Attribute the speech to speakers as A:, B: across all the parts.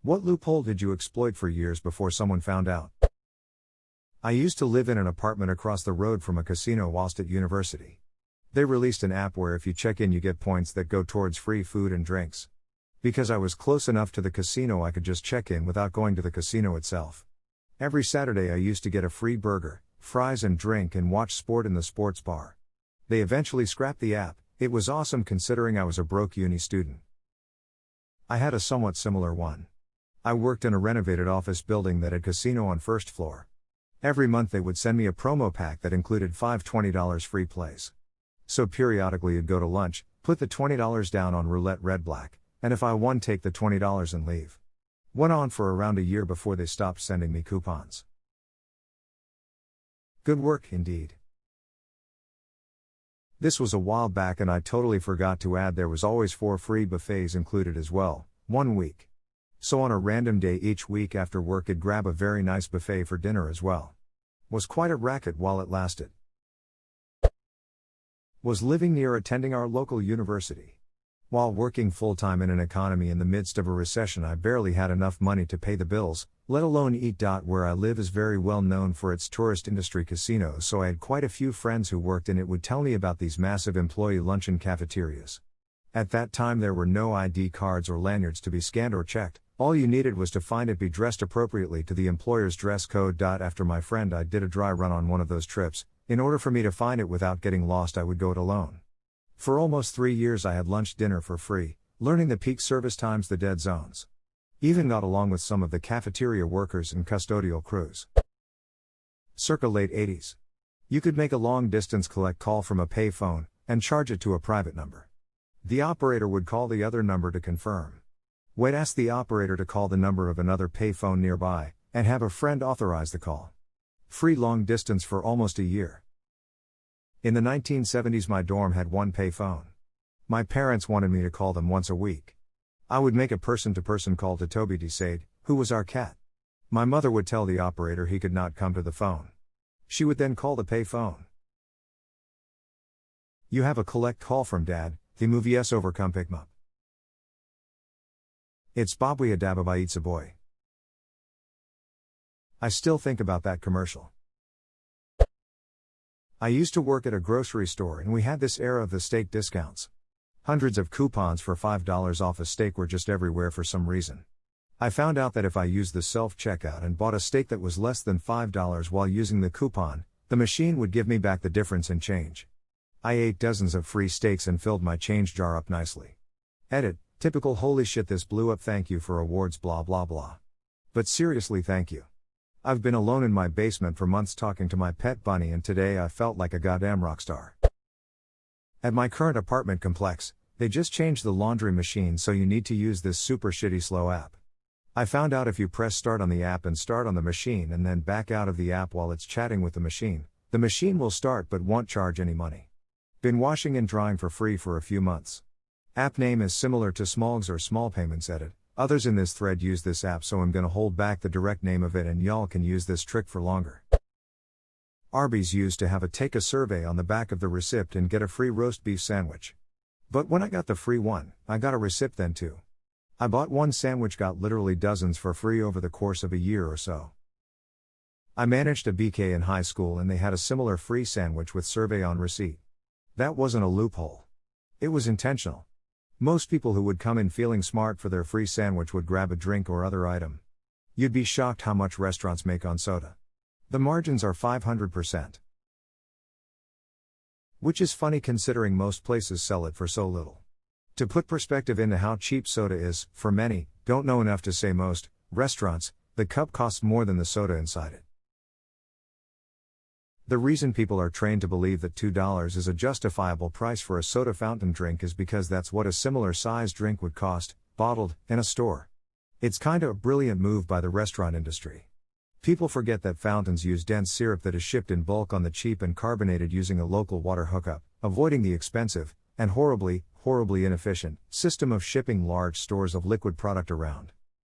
A: What loophole did you exploit for years before someone found out? I used to live in an apartment across the road from a casino whilst at university. They released an app where if you check in you get points that go towards free food and drinks. Because I was close enough to the casino I could just check in without going to the casino itself. Every Saturday I used to get a free burger, fries and drink and watch sport in the sports bar. They eventually scrapped the app. It was awesome considering I was a broke uni student. I had a somewhat similar one. I worked in a renovated office building that had casino on first floor. Every month they would send me a promo pack that included 5 $20 free plays. So periodically I'd go to lunch, put the $20 down on roulette red black, and if I won take the $20 and leave. Went on for around a year before they stopped sending me coupons. Good work, indeed. This was a while back and I totally forgot to add there was always 4 free buffets included as well, 1 week. So on a random day each week after work I'd grab a very nice buffet for dinner as well. Was quite a racket while it lasted. Was living near attending our local university. While working full-time in an economy in the midst of a recession I barely had enough money to pay the bills, let alone eat. Where I live is very well known for its tourist industry casinos, so I had quite a few friends who worked in it would tell me about these massive employee luncheon cafeterias. At that time there were no ID cards or lanyards to be scanned or checked, all you needed was to find it, be dressed appropriately to the employer's dress code. After my friend I did a dry run on one of those trips, in order for me to find it without getting lost I would go it alone. For almost 3 years I had lunch dinner for free, learning the peak service times, the dead zones. Even got along with some of the cafeteria workers and custodial crews. Circa late 80s. You could make a long distance collect call from a pay phone, and charge it to a private number. The operator would call the other number to confirm. We'd ask the operator to call the number of another pay phone nearby, and have a friend authorize the call. Free long distance for almost a year. In the 1970s my dorm had 1 pay phone. My parents wanted me to call them once a week. I would make a person-to-person call to Toby DeSade, who was our cat. My mother would tell the operator he could not come to the phone. She would then call the pay phone. You have a collect call from Dad, the movie yes over, come pick 'em up. It's Bobby Adababa Eats a Boy. I still think about that commercial. I used to work at a grocery store and we had this era of the steak discounts. Hundreds of coupons for $5 off a steak were just everywhere for some reason. I found out that if I used the self-checkout and bought a steak that was less than $5 while using the coupon, the machine would give me back the difference in change. I ate dozens of free steaks and filled my change jar up nicely. Edit, typical holy shit this blew up, thank you for awards blah blah blah. But seriously, thank you. I've been alone in my basement for months talking to my pet bunny and today I felt like a goddamn rockstar. At my current apartment complex, they just changed the laundry machine so you need to use this super shitty slow app. I found out if you press start on the app and start on the machine and then back out of the app while it's chatting with the machine will start but won't charge any money. Been washing and drying for free for a few months. App name is similar to Smalls or Small Payments Edit. Others in this thread use this app so I'm gonna hold back the direct name of it and y'all can use this trick for longer. Arby's used to have a take a survey on the back of the receipt and get a free roast beef sandwich. But when I got the free one, I got a receipt then too. I bought one sandwich, got literally dozens for free over the course of a year or so. I managed a BK in high school and they had a similar free sandwich with survey on receipt. That wasn't a loophole. It was intentional. Most people who would come in feeling smart for their free sandwich would grab a drink or other item. You'd be shocked how much restaurants make on soda. The margins are 500%. Which is funny considering most places sell it for so little. To put perspective into how cheap soda is, for many, don't know enough to say most, restaurants, the cup costs more than the soda inside it. The reason people are trained to believe that $2 is a justifiable price for a soda fountain drink is because that's what a similar sized drink would cost, bottled, in a store. It's kinda a brilliant move by the restaurant industry. People forget that fountains use dense syrup that is shipped in bulk on the cheap and carbonated using a local water hookup, avoiding the expensive, and horribly inefficient, system of shipping large stores of liquid product around.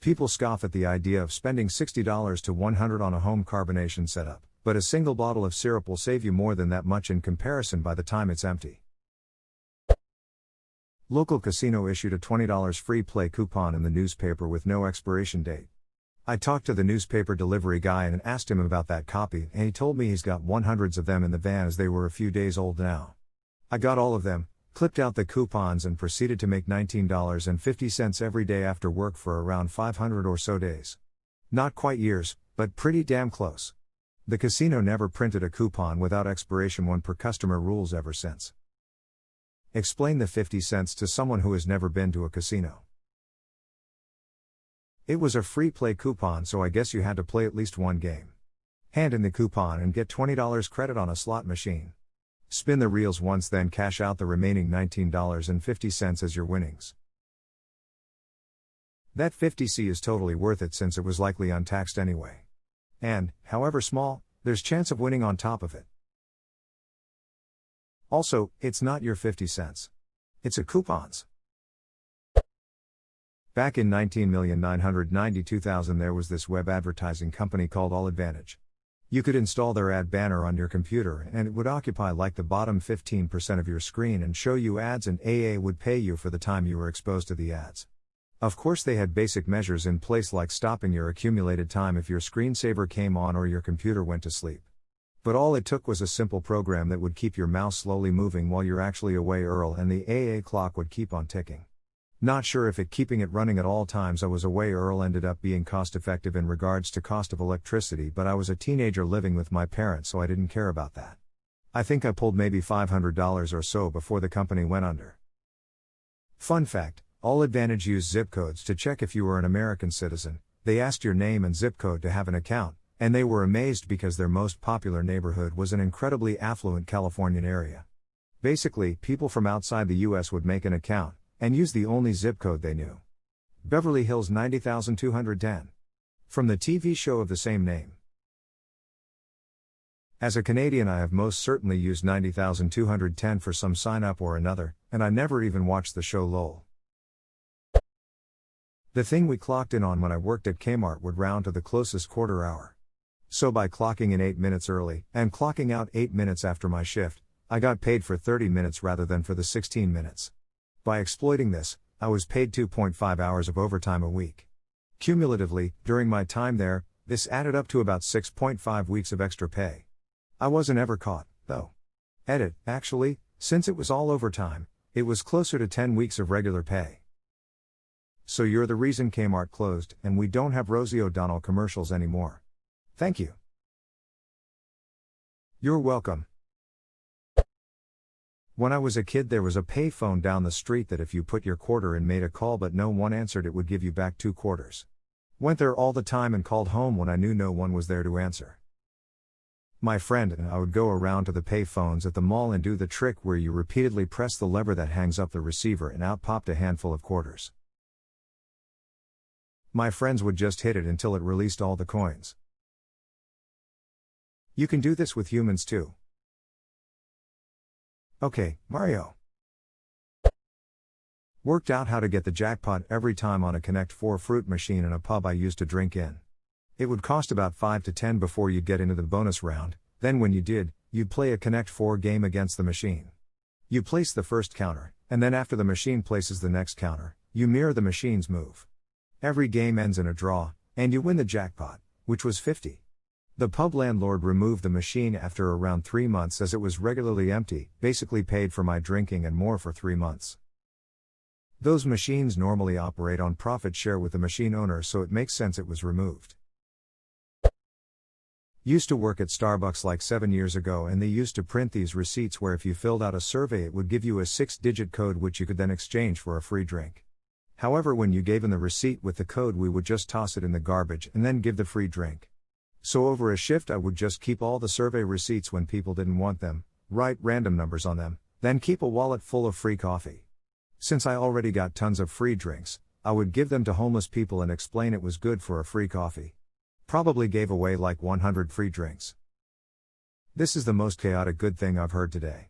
A: People scoff at the idea of spending $60 to $100 on a home carbonation setup. But a single bottle of syrup will save you more than that much in comparison by the time it's empty. Local casino issued a $20 free play coupon in the newspaper with no expiration date. I talked to the newspaper delivery guy and asked him about that copy, and he told me he's got hundreds of them in the van as they were a few days old now. I got all of them, clipped out the coupons and proceeded to make $19.50 every day after work for around 500 or so days. Not quite years, but pretty damn close. The casino never printed a coupon without expiration 1 per customer rules ever since. Explain the 50 cents to someone who has never been to a casino. It was a free play coupon, so I guess you had to play at least one game. Hand in the coupon and get $20 credit on a slot machine. Spin the reels once, then cash out the remaining $19.50 as your winnings. That 50C is totally worth it since it was likely untaxed anyway. And, however small, there's chance of winning on top of it. Also, it's not your 50 cents. It's a coupon's. Back in 19,992,000 there was this web advertising company called AllAdvantage. You could install their ad banner on your computer and it would occupy like the bottom 15% of your screen and show you ads, and AA would pay you for the time you were exposed to the ads. Of course they had basic measures in place like stopping your accumulated time if your screensaver came on or your computer went to sleep. But all it took was a simple program that would keep your mouse slowly moving while you're actually away and the AA clock would keep on ticking. Not sure if keeping it running at all times I was away ended up being cost effective in regards to cost of electricity, but I was a teenager living with my parents so I didn't care about that. I think I pulled maybe $500 or so before the company went under. Fun fact, AllAdvantage used zip codes to check if you were an American citizen. They asked your name and zip code to have an account, and they were amazed because their most popular neighborhood was an incredibly affluent Californian area. Basically, people from outside the US would make an account and use the only zip code they knew. Beverly Hills 90,210. From the TV show of the same name. As a Canadian, I have most certainly used 90,210 for some sign up or another, and I never even watched the show LOL. The thing we clocked in on when I worked at Kmart would round to the closest quarter hour. So by clocking in 8 minutes early, and clocking out 8 minutes after my shift, I got paid for 30 minutes rather than for the 16 minutes. By exploiting this, I was paid 2.5 hours of overtime a week. Cumulatively, during my time there, this added up to about 6.5 weeks of extra pay. I wasn't ever caught, though. Edit, actually, since it was all overtime, it was closer to 10 weeks of regular pay. So you're the reason Kmart closed, and we don't have Rosie O'Donnell commercials anymore. Thank you. You're welcome. When I was a kid there was a payphone down the street that if you put your quarter in made a call but no one answered it would give you back 2 quarters. Went there all the time and called home when I knew no one was there to answer. My friend and I would go around to the payphones at the mall and do the trick where you repeatedly press the lever that hangs up the receiver and out popped a handful of quarters. My friends would just hit it until it released all the coins. You can do this with humans too. Okay, Mario. Worked out how to get the jackpot every time on a Connect 4 fruit machine in a pub I used to drink in. It would cost about 5 to 10 before you'd get into the bonus round, then when you did, you'd play a Connect 4 game against the machine. You place the first counter, and then after the machine places the next counter, you mirror the machine's move. Every game ends in a draw, and you win the jackpot, which was 50. The pub landlord removed the machine after around 3 months as it was regularly empty, basically paid for my drinking and more for 3 months. Those machines normally operate on profit share with the machine owner, so it makes sense it was removed. Used to work at Starbucks like 7 years ago, and they used to print these receipts where if you filled out a survey it would give you a 6-digit code which you could then exchange for a free drink. However, when you gave in the receipt with the code we would just toss it in the garbage and then give the free drink. So over a shift I would just keep all the survey receipts when people didn't want them, write random numbers on them, then keep a wallet full of free coffee. Since I already got tons of free drinks, I would give them to homeless people and explain it was good for a free coffee. Probably gave away like 100 free drinks. This is the most chaotic good thing I've heard today.